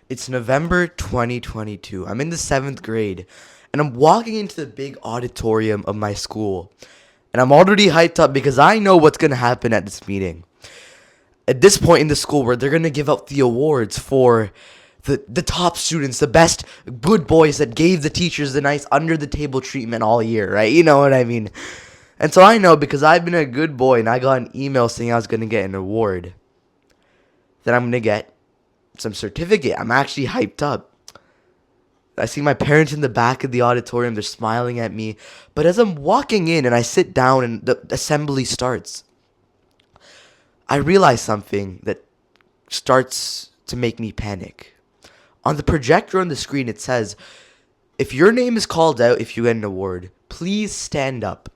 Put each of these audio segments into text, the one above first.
It's November 2022. I'm in the 7th grade, and I'm walking into the big auditorium of my school. And I'm already hyped up because I know what's going to happen at this meeting. At this point in the school where they're going to give out the awards for the top students, the best good boys that gave the teachers the nice under the table treatment all year, right? You know what I mean? And so I know because I've been a good boy and I got an email saying I was going to get an award, that I'm going to get some certificate. I'm actually hyped up. I see my parents in the back of the auditorium. They're smiling at me. But as I'm walking in and I sit down and the assembly starts, I realize something that starts to make me panic. On the projector on the screen, it says, if your name is called out, if you get an award, please stand up.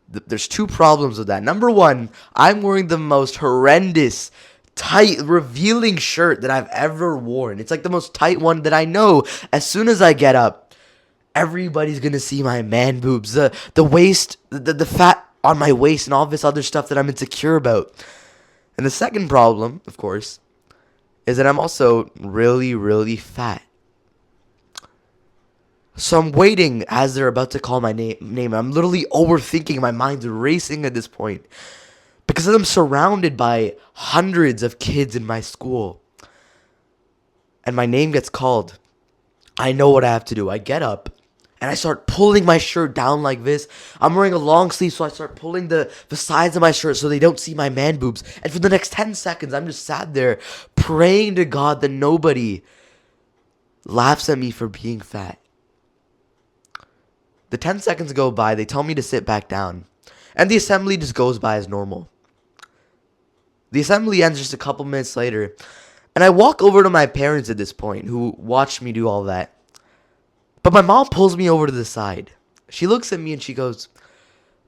There's two problems with that. Number one, I'm wearing the most horrendous, tight, revealing shirt that I've ever worn. It's like the most tight one that I know. As soon as I get up, everybody's gonna see my man boobs, the waist, the fat on my waist, and all this other stuff that I'm insecure about. And the second problem, of course, is that I'm also really, really fat. So I'm waiting as they're about to call my name. I'm literally overthinking. My mind's racing at this point. Because I'm surrounded by hundreds of kids in my school. And my name gets called. I know what I have to do. I get up. And I start pulling my shirt down like this. I'm wearing a long sleeve, so I start pulling the sides of my shirt so they don't see my man boobs. And for the next 10 seconds, I'm just sat there praying to God that nobody laughs at me for being fat. The 10 seconds go by. They tell me to sit back down. And the assembly just goes by as normal. The assembly ends just a couple minutes later. And I walk over to my parents at this point, who watched me do all that. But my mom pulls me over to the side. She looks at me and she goes,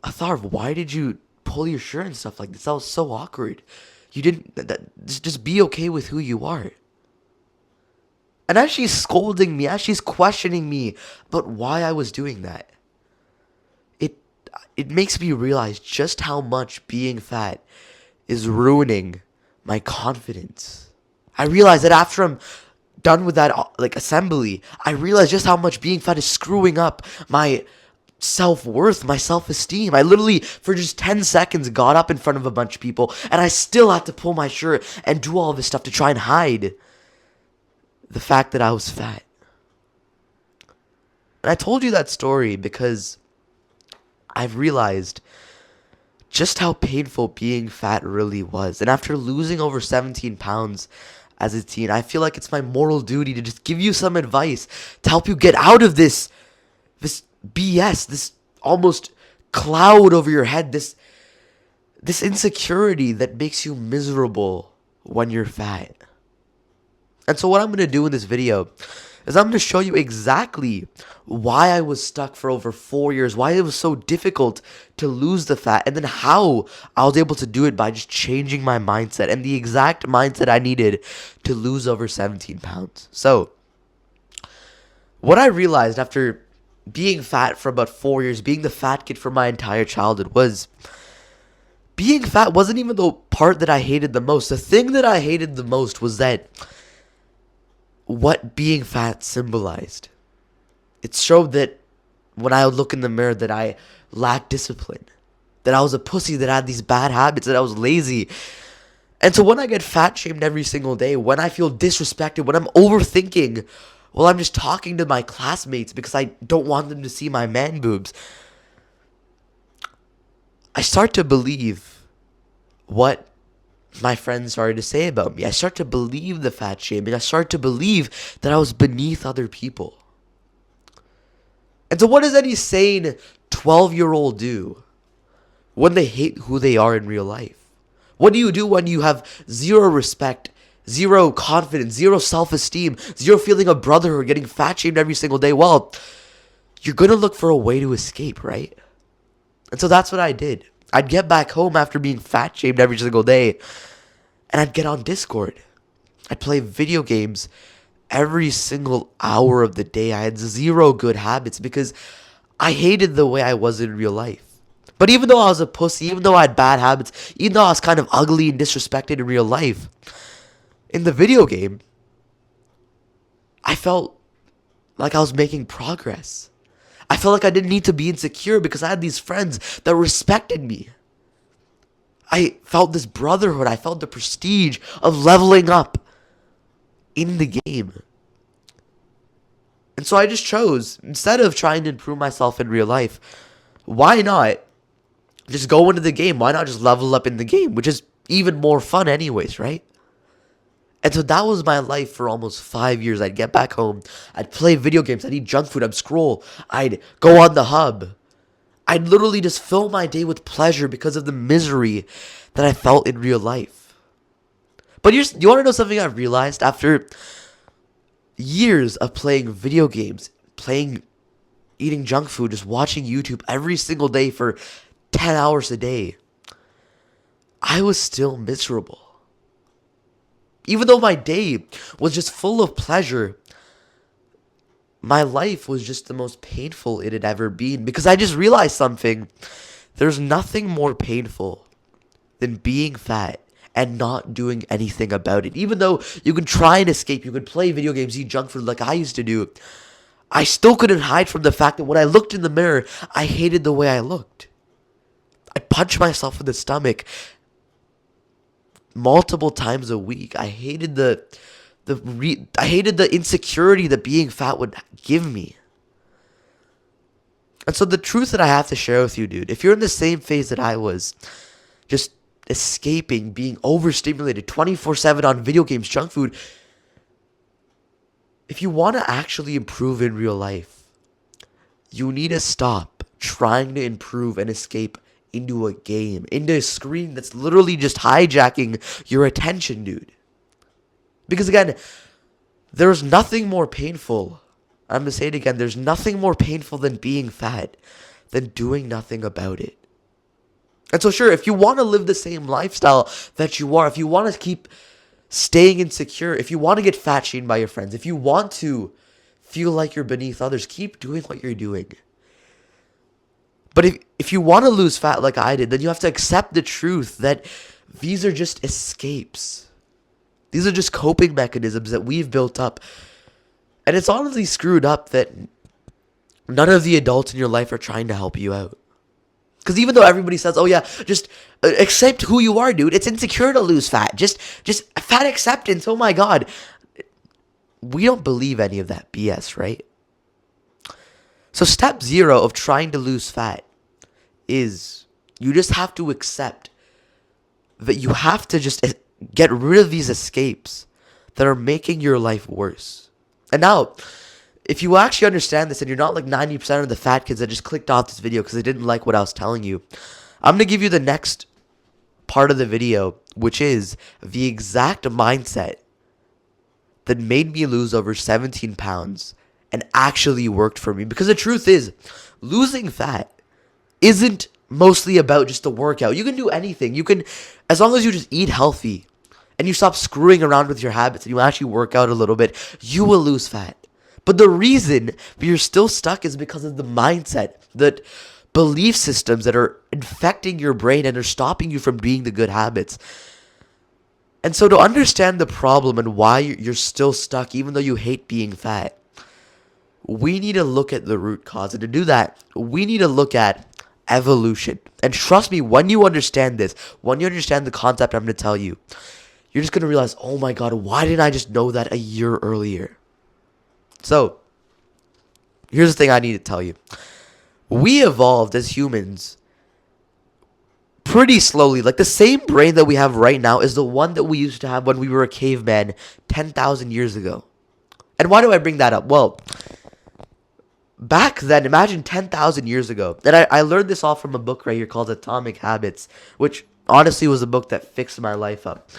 Atharv, why did you pull your shirt and stuff like this? That was so awkward. You didn't, just be okay with who you are. And as she's scolding me, as she's questioning me about why I was doing that, it makes me realize just how much being fat is ruining my confidence. I realize that after I'm done with that assembly, I realize just how much being fat is screwing up my self-worth, my self-esteem. I literally, for just 10 seconds, got up in front of a bunch of people, and I still had to pull my shirt and do all this stuff to try and hide the fact that I was fat. And I told you that story because I've realized just how painful being fat really was. And after losing over 17 pounds as a teen, I feel like it's my moral duty to just give you some advice to help you get out of this BS, this almost cloud over your head, this insecurity that makes you miserable when you're fat. And so what I'm going to do in this video is I'm going to show you exactly why I was stuck for over 4 years, why it was so difficult to lose the fat, and then how I was able to do it by just changing my mindset and the exact mindset I needed to lose over 17 pounds. So, what I realized after being fat for about 4 years, being the fat kid for my entire childhood, was being fat wasn't even the part that I hated the most. The thing that I hated the most was that what being fat symbolized. It showed that when I would look in the mirror that I lacked discipline, that I was a pussy, that I had these bad habits, that I was lazy. And so when I get fat shamed every single day, when I feel disrespected, when I'm overthinking, well, I'm just talking to my classmates because I don't want them to see my man boobs, I start to believe what my friends started to say about me. I start to believe the fat shaming. I start to believe that I was beneath other people. And so what does any sane 12-year-old do when they hate who they are in real life? What do you do when you have zero respect, zero confidence, zero self-esteem, zero feeling of brotherhood, getting fat shamed every single day? Well, you're going to look for a way to escape, right? And so that's what I did. I'd get back home after being fat shamed every single day, and I'd get on Discord. I'd play video games every single hour of the day. I had zero good habits because I hated the way I was in real life. But even though I was a pussy, even though I had bad habits, even though I was kind of ugly and disrespected in real life, in the video game, felt like I was making progress. I felt like I didn't need to be insecure because I had these friends that respected me. I felt this brotherhood. I felt the prestige of leveling up in the game. And so I just chose, instead of trying to improve myself in real life, why not just go into the game? Why not just level up in the game, which is even more fun anyways, right? And so that was my life for almost 5 years. I'd get back home, I'd play video games, I'd eat junk food, I'd scroll, I'd go on the hub. I'd literally just fill my day with pleasure because of the misery that I felt in real life. But you want to know something I realized after years of playing video games, eating junk food, just watching YouTube every single day for 10 hours a day? I was still miserable. Even though my day was just full of pleasure, my life was just the most painful it had ever been, because I just realized something. There's nothing more painful than being fat and not doing anything about it. Even though you can try and escape, you can play video games, eat junk food like I used to do, I still couldn't hide from the fact that when I looked in the mirror, I hated the way I looked. I punched myself in the stomach multiple times a week. I hated I hated the insecurity that being fat would give me. And so the truth that I have to share with you, dude, if you're in the same phase that I was, just escaping, being overstimulated 24/7 on video games, junk food, if you want to actually improve in real life, you need to stop trying to improve and escape into a game, into a screen that's literally just hijacking your attention, dude. Because again, there's nothing more painful. I'm going to say it again. There's nothing more painful than being fat, than doing nothing about it. And so sure, if you want to live the same lifestyle that you are, if you want to keep staying insecure, if you want to get fat shamed by your friends, if you want to feel like you're beneath others, keep doing what you're doing. But if you want to lose fat like I did, then you have to accept the truth that these are just escapes. These are just coping mechanisms that we've built up. And it's honestly screwed up that none of the adults in your life are trying to help you out. Because even though everybody says, oh yeah, just accept who you are, dude. It's insecure to lose fat. Just fat acceptance. Oh my God. We don't believe any of that BS, right? So step 0 of trying to lose fat is you just have to accept that you have to just get rid of these escapes that are making your life worse. And now, if you actually understand this and you're not like 90% of the fat kids that just clicked off this video because they didn't like what I was telling you, I'm going to give you the next part of the video, which is the exact mindset that made me lose over 17 pounds and actually worked for me. Because the truth is, losing fat isn't mostly about just the workout. You can do anything. You can, as long as you just eat healthy and you stop screwing around with your habits and you actually work out a little bit, you will lose fat. But the reason you're still stuck is because of the mindset, the belief systems that are infecting your brain and are stopping you from doing the good habits. And so to understand the problem and why you're still stuck, even though you hate being fat, we need to look at the root cause. And to do that, we need to look at evolution. And trust me, when you understand this, when you understand the concept I'm going to tell you, you're just going to realize, oh my God, why didn't I just know that a year earlier? So, here's the thing I need to tell you. We evolved as humans pretty slowly. Like the same brain that we have right now is the one that we used to have when we were a caveman 10,000 years ago. And why do I bring that up? Well, back then, imagine 10,000 years ago. And I learned this all from a book right here called Atomic Habits, which honestly was a book that fixed my life up.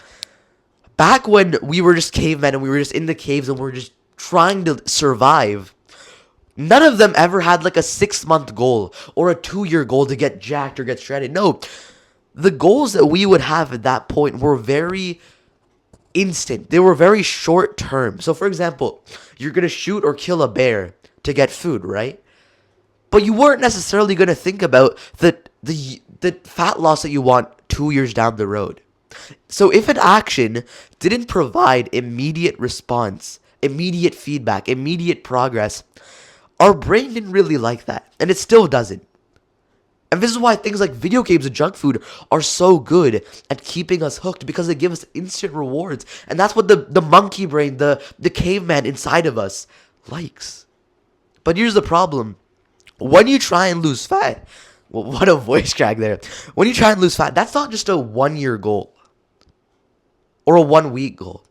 Back when we were just cavemen and we were just in the caves and we were just trying to survive, none of them ever had like a 6-month goal or a 2-year goal to get jacked or get shredded. No, the goals that we would have at that point were very instant. They were very short term. So for example, you're going to shoot or kill a bear to get food, right? But you weren't necessarily going to think about the fat loss that you want 2 years down the road. So if an action didn't provide immediate response immediate feedback, immediate progress. Our brain didn't really like that, and it still doesn't. And this is why things like video games and junk food are so good at keeping us hooked, because they give us instant rewards. And that's what the monkey brain, the caveman inside of us likes. But here's the problem. When you try and lose fat, well, what a voice crack there. When you try and lose fat, that's not just a 1 year goal or a 1 week goal.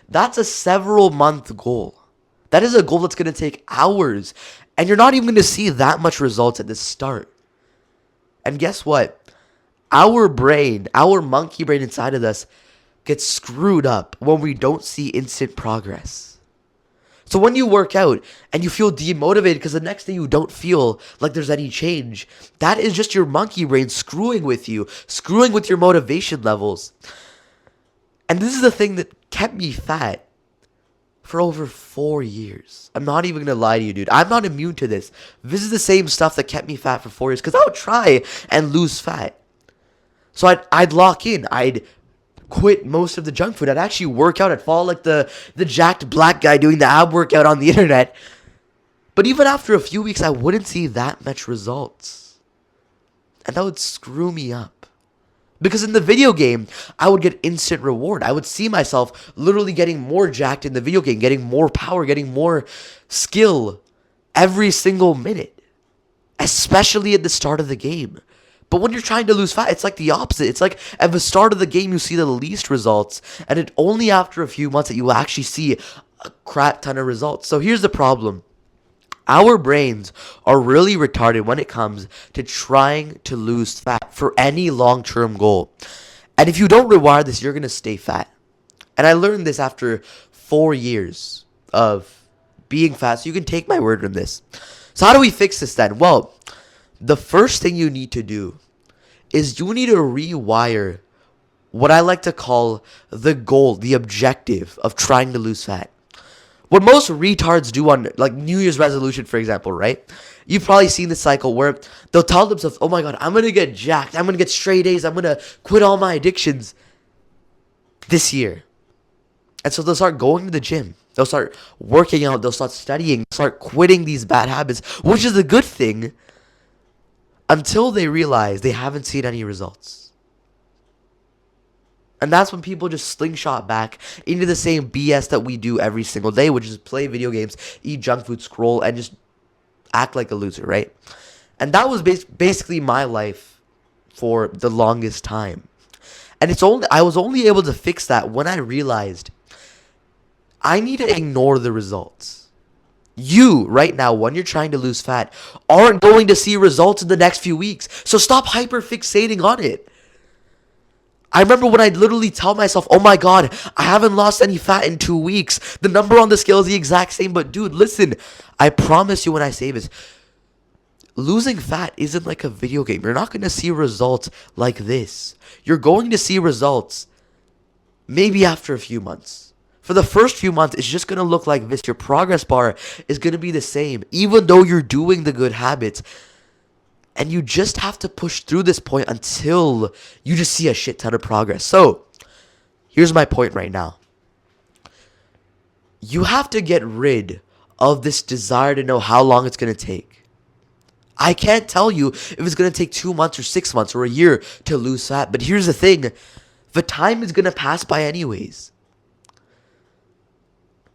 That's a several month goal. That is a goal that's going to take hours. And you're not even going to see that much results at the start. And guess what? Our brain, our monkey brain inside of us, gets screwed up when we don't see instant progress. So when you work out and you feel demotivated because the next day you don't feel like there's any change, that is just your monkey brain screwing with you, screwing with your motivation levels. And this is the thing that kept me fat for over 4 years. I'm not even gonna lie to you, dude. I'm not immune to this. This is the same stuff that kept me fat for 4 years, because I would try and lose fat. So I'd lock in. I'd quit most of the junk food. I'd actually work out. I'd follow like the jacked black guy doing the ab workout on the internet. But even after a few weeks, I wouldn't see that much results. And that would screw me up. Because in the video game, I would get instant reward. I would see myself literally getting more jacked in the video game, getting more power, getting more skill every single minute. Especially at the start of the game. But when you're trying to lose fat, it's like the opposite. It's like at the start of the game, you see the least results. And it's only after a few months that you will actually see a crap ton of results. So here's the problem. Our brains are really retarded when it comes to trying to lose fat for any long-term goal. And if you don't rewire this, you're going to stay fat. And I learned this after 4 years of being fat. So you can take my word on this. So how do we fix this then? Well, the first thing you need to do is you need to rewire what I like to call the goal, the objective of trying to lose fat. What most retards do on like New Year's resolution, for example, right? You've probably seen this cycle where they'll tell themselves, oh my God, I'm going to get jacked. I'm going to get straight A's. I'm going to quit all my addictions this year. And so they'll start going to the gym. They'll start working out. They'll start studying. Start quitting these bad habits, which is a good thing, until they realize they haven't seen any results. And that's when people just slingshot back into the same BS that we do every single day, which is play video games, eat junk food, scroll, and just act like a loser, right? And that was basically my life for the longest time. And I was only able to fix that when I realized I need to ignore the results. You, right now, when you're trying to lose fat, aren't going to see results in the next few weeks. So stop hyper-fixating on it. I remember when I'd literally tell myself, oh my God, I haven't lost any fat in 2 weeks. The number on the scale is the exact same. But dude, listen, I promise you when I say this, losing fat isn't like a video game. You're not going to see results like this. You're going to see results maybe after a few months. For the first few months, it's just going to look like this. Your progress bar is going to be the same, even though you're doing the good habits. And you just have to push through this point until you just see a shit ton of progress. So, here's my point right now. You have to get rid of this desire to know how long it's going to take. I can't tell you if it's going to take 2 months or 6 months or a year to lose fat. But here's the thing. The time is going to pass by anyways.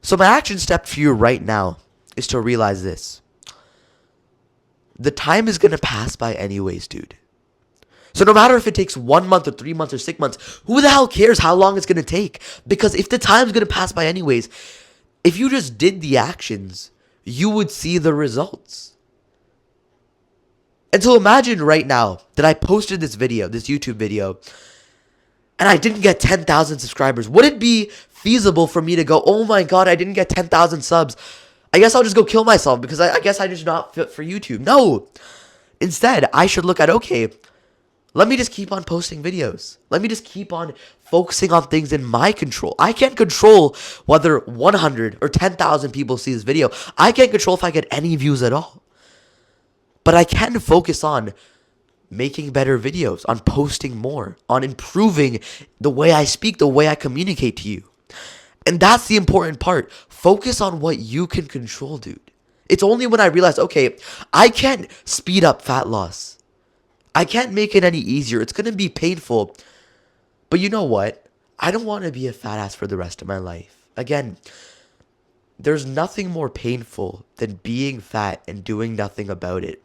So my action step for you right now is to realize this. The time is going to pass by anyways, dude. So no matter if it takes 1 month or 3 months or 6 months, who the hell cares how long it's going to take? Because if the time's going to pass by anyways, if you just did the actions, you would see the results. And so imagine right now that I posted this video, this YouTube video, and I didn't get 10,000 subscribers. Would it be feasible for me to go, oh my God, I didn't get 10,000 subs. I guess I'll just go kill myself because I guess I'm just not fit for YouTube. No. Instead, I should look at, okay, let me just keep on posting videos. Let me just keep on focusing on things in my control. I can't control whether 100 or 10,000 people see this video. I can't control if I get any views at all. But I can focus on making better videos, on posting more, on improving the way I speak, the way I communicate to you. And that's the important part. Focus on what you can control, dude. It's only when I realized, okay, I can't speed up fat loss. I can't make it any easier. It's going to be painful. But you know what? I don't want to be a fat ass for the rest of my life. Again, there's nothing more painful than being fat and doing nothing about it.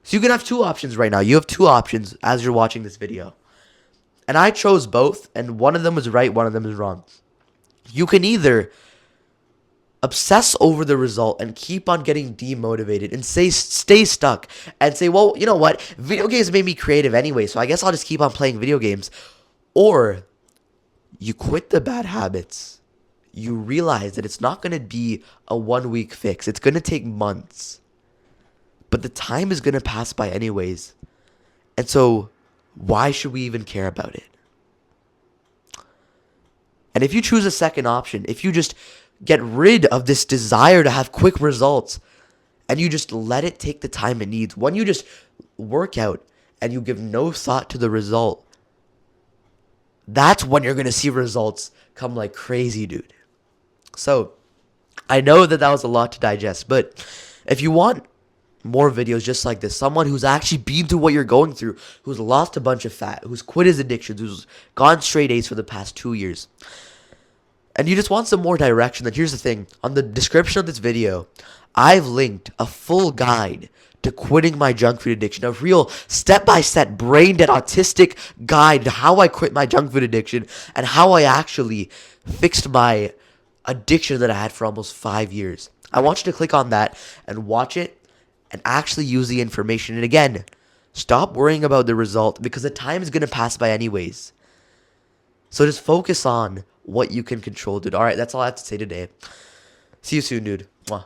So you can have two options right now. You have two options as you're watching this video. And I chose both, and one of them was right, one of them is wrong. You can either obsess over the result and keep on getting demotivated and stay stuck and say, well, you know what? Video games made me creative anyway, so I guess I'll just keep on playing video games. Or you quit the bad habits. You realize that it's not going to be a 1 week fix. It's going to take months. But the time is going to pass by anyways. And so why should we even care about it? And if you choose a second option, if you just get rid of this desire to have quick results and you just let it take the time it needs, when you just work out and you give no thought to the result, that's when you're going to see results come like crazy, dude. So I know that was a lot to digest, but if you want more videos just like this, someone who's actually been through what you're going through, who's lost a bunch of fat, who's quit his addictions, who's gone straight A's for the past 2 years, and you just want some more direction, then here's the thing. On the description of this video, I've linked a full guide to quitting my junk food addiction, a real step-by-step brain-dead autistic guide to how I quit my junk food addiction and how I actually fixed my addiction that I had for almost 5 years. I want you to click on that and watch it and actually use the information. And again, stop worrying about the result because the time is going to pass by anyways. So just focus on what you can control, dude. All right, that's all I have to say today. See you soon, dude. Mwah.